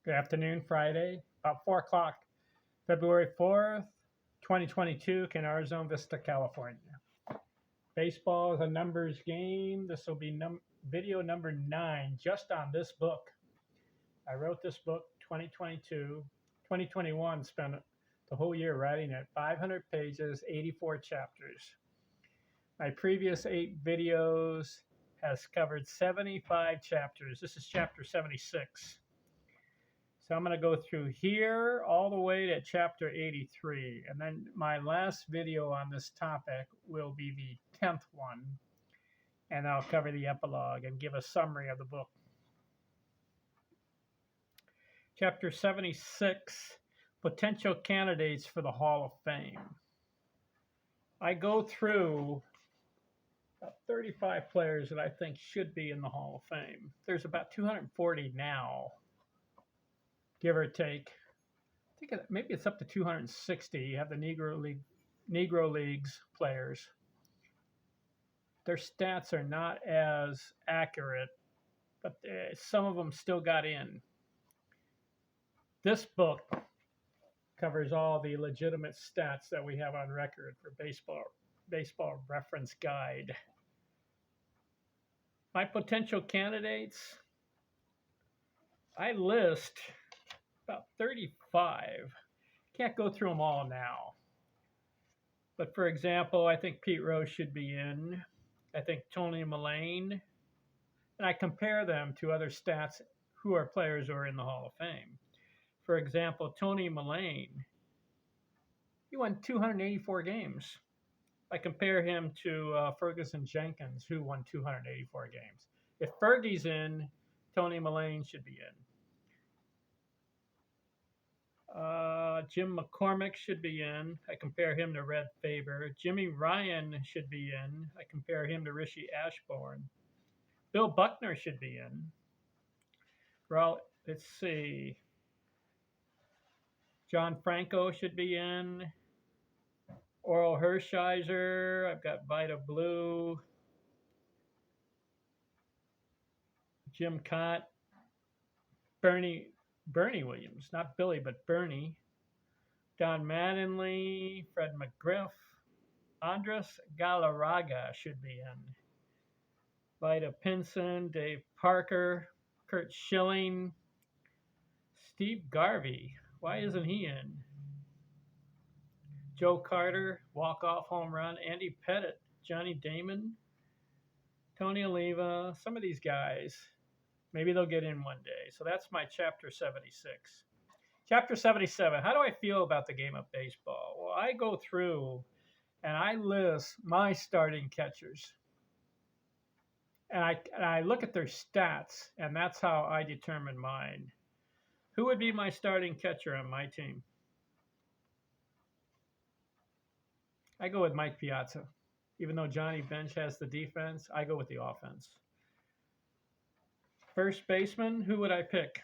Good afternoon, Friday, about 4 o'clock, February 4th, 2022, Canara Zone Vista, California. Baseball is a numbers game. This will be video number 9 just on this book. I wrote this book 2022, 2021, spent the whole year writing it, 500 pages, 84 chapters. My previous 8 videos has covered 75 chapters. This is chapter 76. So I'm going to go through here all the way to chapter 83. And then my last video on this topic will be the 10th one. And I'll cover the epilogue and give a summary of the book. Chapter 76, Potential Candidates for the Hall of Fame. I go through about 35 players that I think should be in the Hall of Fame. There's about 240 now, give or take. I think maybe it's up to 260. You have the Negro Leagues players. Their stats are not as accurate, but some of them still got in. This book covers all the legitimate stats that we have on record for baseball reference guide. My potential candidates, I list about 35. Can't go through them all now. But for example, I think Pete Rose should be in. I think Tony Mullane. And I compare them to other stats who are players who are in the Hall of Fame. For example, Tony Mullane, he won 284 games. I compare him to Ferguson Jenkins, who won 284 games. If Fergie's in, Tony Mullane should be in. Jim McCormick should be in. I compare him to Red Faber. Jimmy Ryan should be in. I compare him to Rishi Ashburn. Bill Buckner should be in. Let's see. John Franco should be in. Oral Hershiser. I've got Vida Blue. Jim Cott. Bernie Williams, not Billy, but Bernie. Don Mattingly, Fred McGriff. Andres Galarraga should be in. Vida Pinson, Dave Parker, Kurt Schilling, Steve Garvey. Why isn't he in? Joe Carter, walk-off home run. Andy Pettit, Johnny Damon, Tony Oliva, some of these guys. Maybe they'll get in one day. So that's my chapter 76. Chapter 77, how do I feel about the game of baseball? Well, I go through and I list my starting catchers. And I look at their stats, and that's how I determine mine. Who would be my starting catcher on my team? I go with Mike Piazza. Even though Johnny Bench has the defense, I go with the offense. First baseman, who would I pick?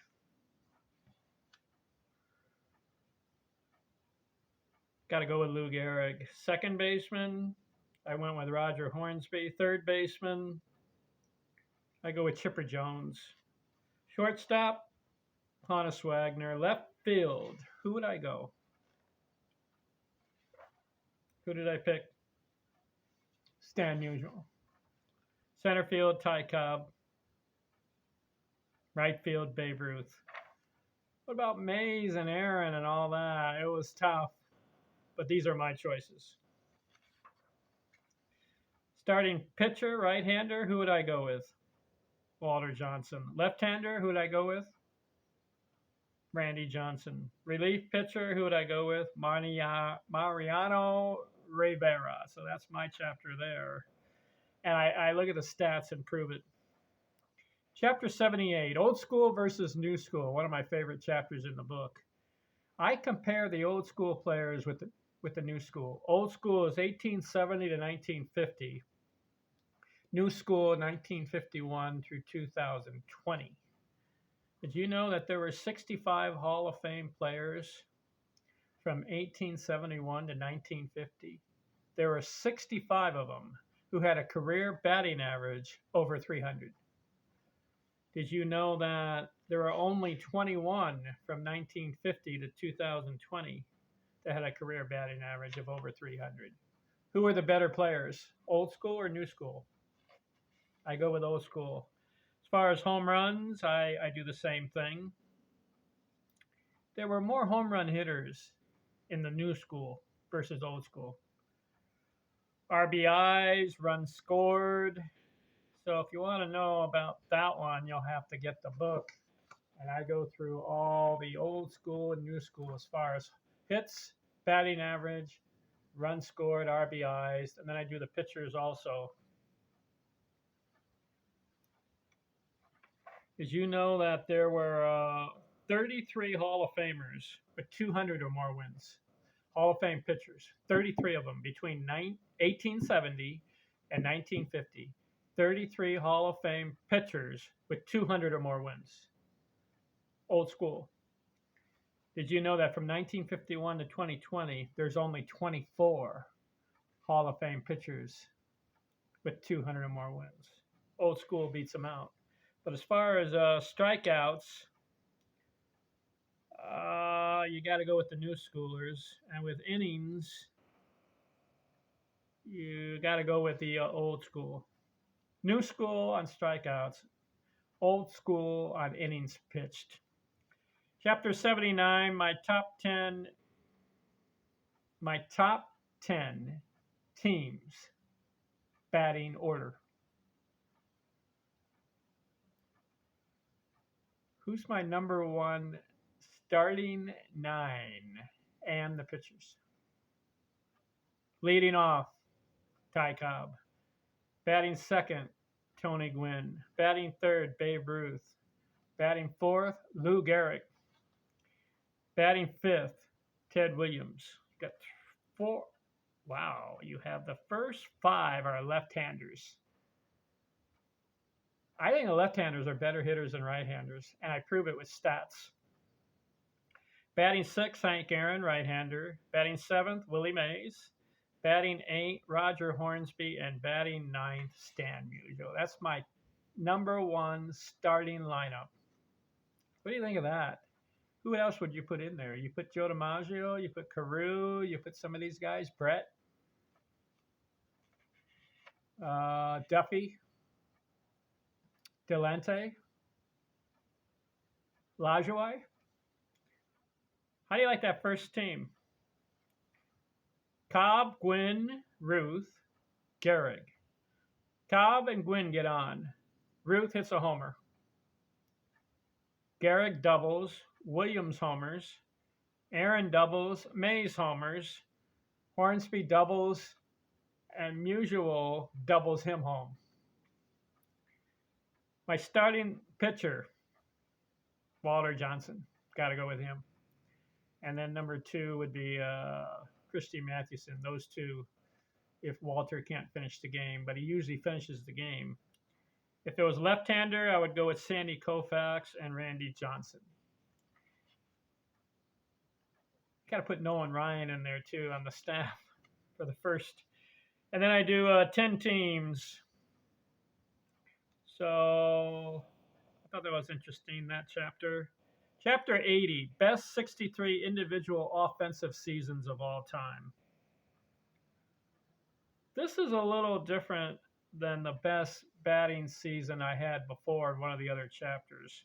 Got to go with Lou Gehrig. Second baseman, I went with Roger Hornsby. Third baseman, I go with Chipper Jones. Shortstop, Honus Wagner. Left field, who would I go? Who did I pick? Stan Musial. Center field, Ty Cobb. Right field, Babe Ruth. What about Mays and Aaron and all that? It was tough, but these are my choices. Starting pitcher, right-hander, who would I go with? Walter Johnson. Left-hander, who would I go with? Randy Johnson. Relief pitcher, who would I go with? Mariano Rivera. So that's my chapter there. And I look at the stats and prove it. Chapter 78, Old School versus New School, one of my favorite chapters in the book. I compare the old school players with the new school. Old school is 1870 to 1950. New school, 1951 through 2020. Did you know that there were 65 Hall of Fame players from 1871 to 1950? There were 65 of them who had a career batting average over 300. Did you know that There are only 21 from 1950 to 2020 that had a career batting average of over 300. Who are the better players, old school or new school? I go with old school. As far as home runs, I do the same thing. There were more home run hitters in the new school versus old school. RBIs, runs scored. So if you want to know about that one, you'll have to get the book. And I go through all the old school and new school as far as hits, batting average, runs scored, RBIs, and then I do the pitchers also. Did you know that there were 33 Hall of Famers with 200 or more wins? Hall of Fame pitchers, 33 of them between 1870 and 1950. 33 Hall of Fame pitchers with 200 or more wins. Old school. Did you know that from 1951 to 2020, there's only 24 Hall of Fame pitchers with 200 or more wins? Old school beats them out. But as far as strikeouts, you got to go with the new schoolers. And with innings, you got to go with the old school. New school on strikeouts, old school on innings pitched. Chapter 79, my top 10 teams batting order. Who's my number one starting nine and the pitchers? Leading off, Ty Cobb. Batting second, Tony Gwynn. Batting third, Babe Ruth. Batting fourth, Lou Gehrig. Batting fifth, Ted Williams. Got four. Wow, you have the first five are left-handers. I think the left-handers are better hitters than right-handers, and I prove it with stats. Batting sixth, Hank Aaron, right-hander. Batting seventh, Willie Mays. Batting eighth, Roger Hornsby. And batting ninth, Stan Musial. That's my number one starting lineup. What do you think of that? Who else would you put in there? You put Joe DiMaggio, you put Carew, you put some of these guys, Brett, Duffy, Delente, Lajoie. How do you like that first team? Cobb, Gwynn, Ruth, Gehrig. Cobb and Gwynn get on. Ruth hits a homer. Gehrig doubles. Williams homers. Aaron doubles. Mays homers. Hornsby doubles. And Musial doubles him home. My starting pitcher, Walter Johnson. Got to go with him. And then number two would be Christy Mathewson. Those two, if Walter can't finish the game, but he usually finishes the game. If it was left-hander, I would go with Sandy Koufax and Randy Johnson. Got to put Nolan Ryan in there too on the staff for the first. And then I do 10 teams. So I thought that was interesting, that chapter. Chapter 80, best 63 individual offensive seasons of all time. This is a little different than the best batting season I had before in one of the other chapters.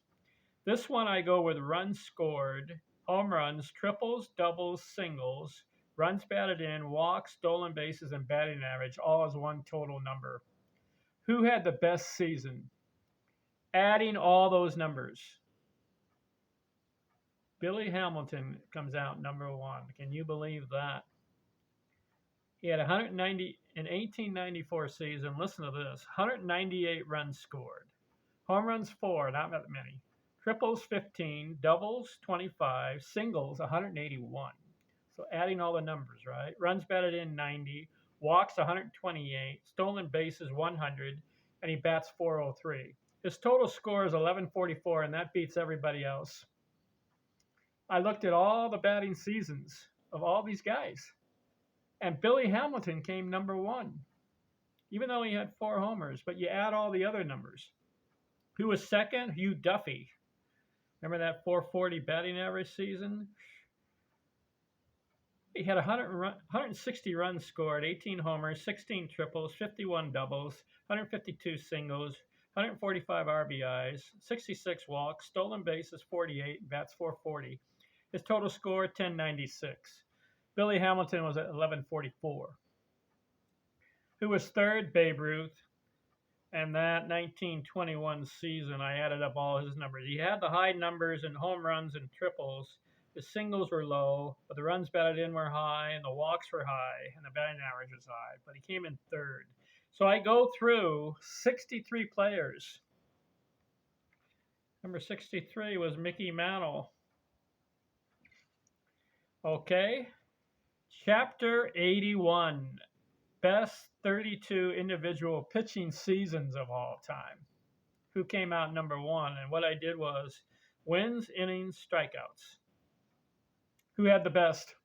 This one I go with runs scored, home runs, triples, doubles, singles, runs batted in, walks, stolen bases, and batting average, all as one total number. Who had the best season? Adding all those numbers. Billy Hamilton comes out number one. Can you believe that? He had 190 in 1894 season. Listen to this: 198 runs scored, home runs 4, not that many, triples 15, doubles 25, singles 181. So adding all the numbers, right? Runs batted in 90, walks 128, stolen bases 100, and he bats 403. His total score is 1144, and that beats everybody else. I looked at all the batting seasons of all these guys, and Billy Hamilton came number one, even though he had 4 homers. But you add all the other numbers. Who was second? Hugh Duffy. Remember that 440 batting average season? He had 160 runs scored, 18 homers, 16 triples, 51 doubles, 152 singles, 145 RBIs, 66 walks, stolen bases 48, bats 440. His total score 1096. Billy Hamilton was at 1144. Who was third? Babe Ruth. And that 1921 season, I added up all his numbers. He had the high numbers in home runs and triples. The singles were low, but the runs batted in were high, and the walks were high, and the batting average was high. But he came in third. So I go through 63 players. Number 63 was Mickey Mantle. Okay. Chapter 81. Best 32 individual pitching seasons of all time. Who came out number one? And what I did was wins, innings, strikeouts. Who had the best?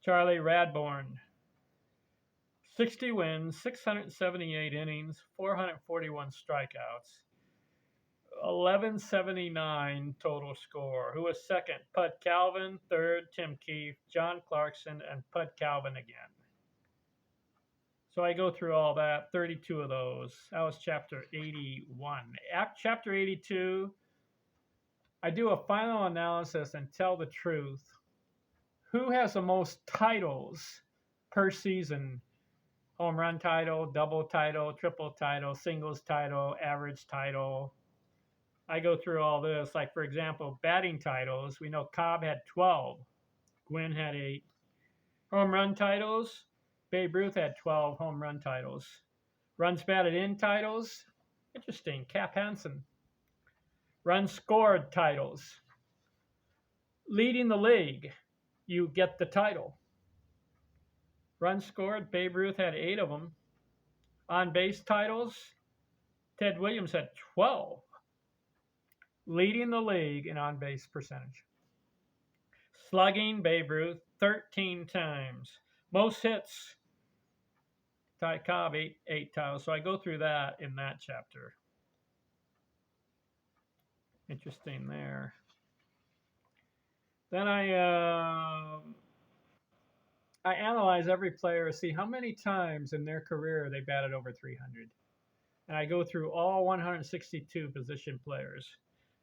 Charlie Radbourn. 60 wins, 678 innings, 441 strikeouts, 1179 total score. Who was second? Pud Calvin. Third, Tim Keefe, John Clarkson, and Pud Calvin again. So I go through all that, 32 of those. That was chapter 81. Chapter 82, I do a final analysis and tell the truth. Who has the most titles per season? Home run title, double title, triple title, singles title, average title. I go through all this. Like, for example, batting titles. We know Cobb had 12. Gwynn had 8. Home run titles. Babe Ruth had 12 home run titles. Runs batted in titles. Interesting. Cap Hansen. Runs scored titles. Leading the league, you get the title. Runs scored, Babe Ruth had 8 of them. On base titles, Ted Williams had 12. Leading the league in on base percentage. Slugging, Babe Ruth 13 times. Most hits, Ty Cobb 8 titles. So I go through that in that chapter. Interesting there. Then I analyze every player to see how many times in their career they batted over 300. And I go through all 162 position players.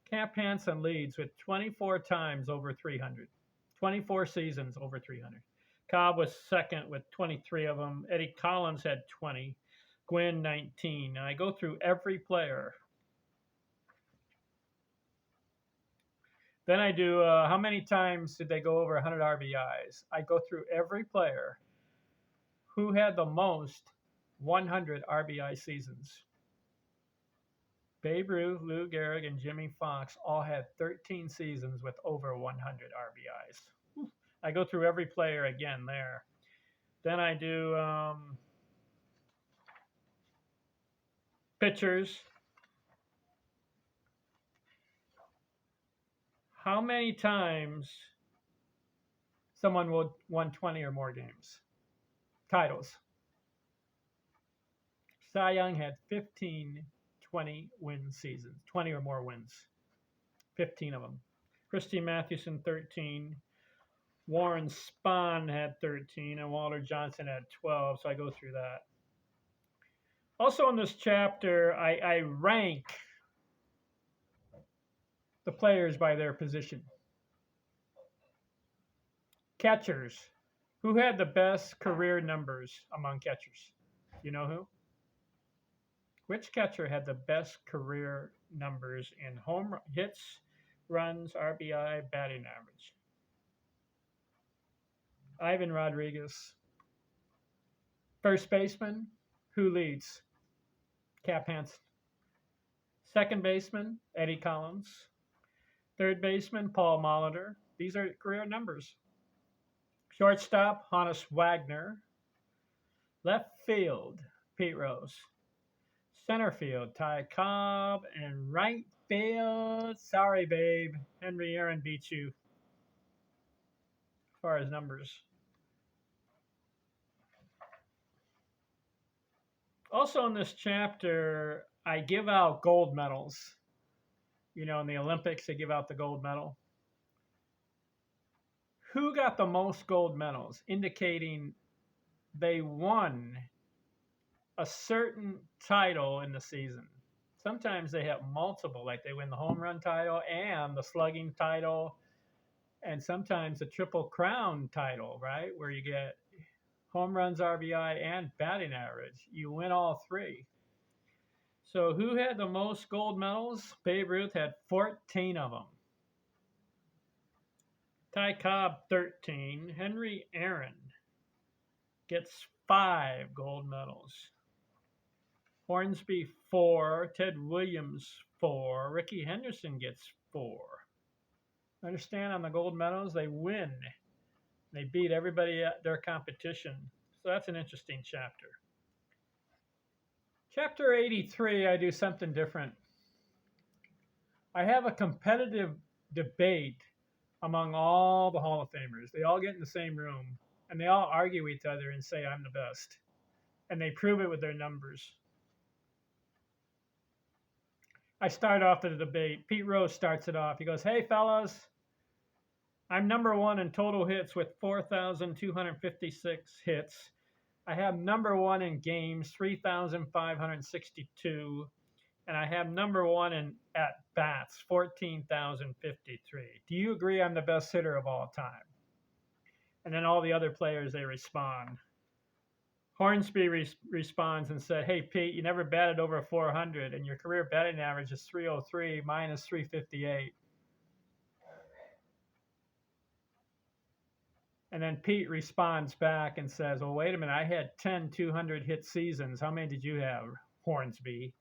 Cap Hansen leads with 24 times over 300. 24 seasons over 300. Cobb was second with 23 of them. Eddie Collins had 20. Gwynn 19. And I go through every player. Then I do how many times did they go over 100 RBIs? I go through every player who had the most 100 RBI seasons. Babe Ruth, Lou Gehrig, and Jimmy Fox all had 13 seasons with over 100 RBIs. I go through every player again there. Then I do pitchers. How many times someone won 20 or more games? Titles. Cy Young had 15 20-win seasons, 20 or more wins. 15 of them. Christy Mathewson, 13. Warren Spahn had 13, and Walter Johnson had 12, so I go through that. Also in this chapter, I rank the players by their position. Catchers. Who had the best career numbers among catchers? You know who? Which catcher had the best career numbers in home hits, runs, RBI, batting average? Ivan Rodriguez. First baseman, who leads? Cap Hansen. Second baseman, Eddie Collins. Third baseman, Paul Molitor. These are career numbers. Shortstop, Honus Wagner. Left field, Pete Rose. Center field, Ty Cobb. And right field, sorry, babe, Henry Aaron beat you as far as numbers. Also in this chapter, I give out gold medals. You know, in the Olympics, they give out the gold medal. Who got the most gold medals, indicating they won a certain title in the season? Sometimes they have multiple, like they win the home run title and the slugging title, and sometimes the triple crown title, right? Where you get home runs, RBI, and batting average. You win all three. So who had the most gold medals? Babe Ruth had 14 of them. Ty Cobb, 13. Henry Aaron gets 5 gold medals. Hornsby, 4. Ted Williams, 4. Ricky Henderson gets 4. Understand, on the gold medals, they win. They beat everybody at their competition. So that's an interesting chapter. Chapter 83, I do something different. I have a competitive debate among all the Hall of Famers. They all get in the same room, and they all argue with each other and say, I'm the best. And they prove it with their numbers. I start off the debate. Pete Rose starts it off. He goes, hey, fellas, I'm number 1 in total hits with 4,256 hits. I have number 1 in games, 3,562. And I have number 1 in at bats, 14,053. Do you agree I'm the best hitter of all time? And then all the other players, they respond. Hornsby responds and said, hey, Pete, you never batted over 400, and your career batting average is 303, mine is 358. And then Pete responds back and says, well, wait a minute, I had 10 200 hit seasons. How many did you have, Hornsby?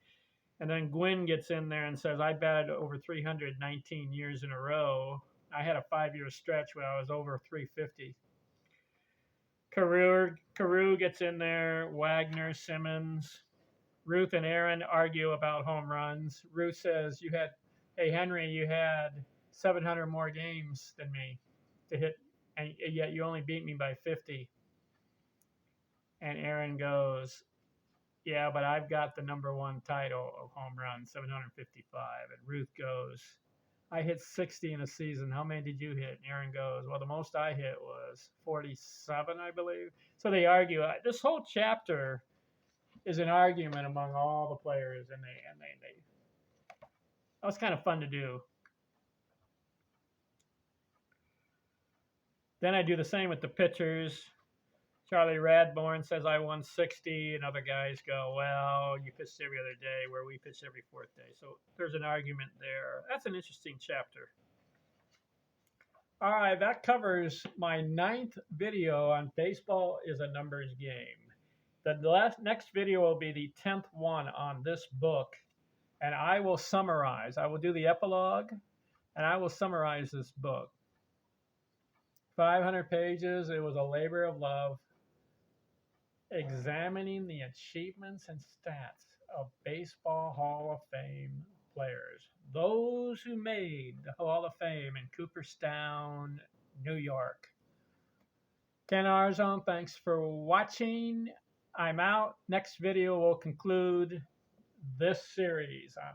And then Gwynn gets in there and says, I batted over 319 years in a row. I had a 5-year stretch where I was over 350. Carew gets in there, Wagner, Simmons. Ruth and Aaron argue about home runs. Ruth says, hey, Henry, you had 700 more games than me to hit, and yet you only beat me by 50. And Aaron goes, yeah, but I've got the number 1 title of home runs, 755. And Ruth goes, I hit 60 in a season. How many did you hit? And Aaron goes, well, the most I hit was 47, I believe. So they argue. This whole chapter is an argument among all the players, and they that was kind of fun to do. Then I do the same with the pitchers. Charlie Radbourne says I won 60, and other guys go, well, you pitched every other day, where we pitched every 4th day. So there's an argument there. That's an interesting chapter. All right, that covers my 9th video on baseball is a numbers game. The next video will be the 10th one on this book, and I will summarize. I will do the epilogue, and I will summarize this book. 500 pages. It was a labor of love, examining the achievements and stats of Baseball Hall of Fame players, those who made the Hall of Fame in Cooperstown, New York. Ken Arzon, thanks for watching. I'm out. Next video will conclude this series on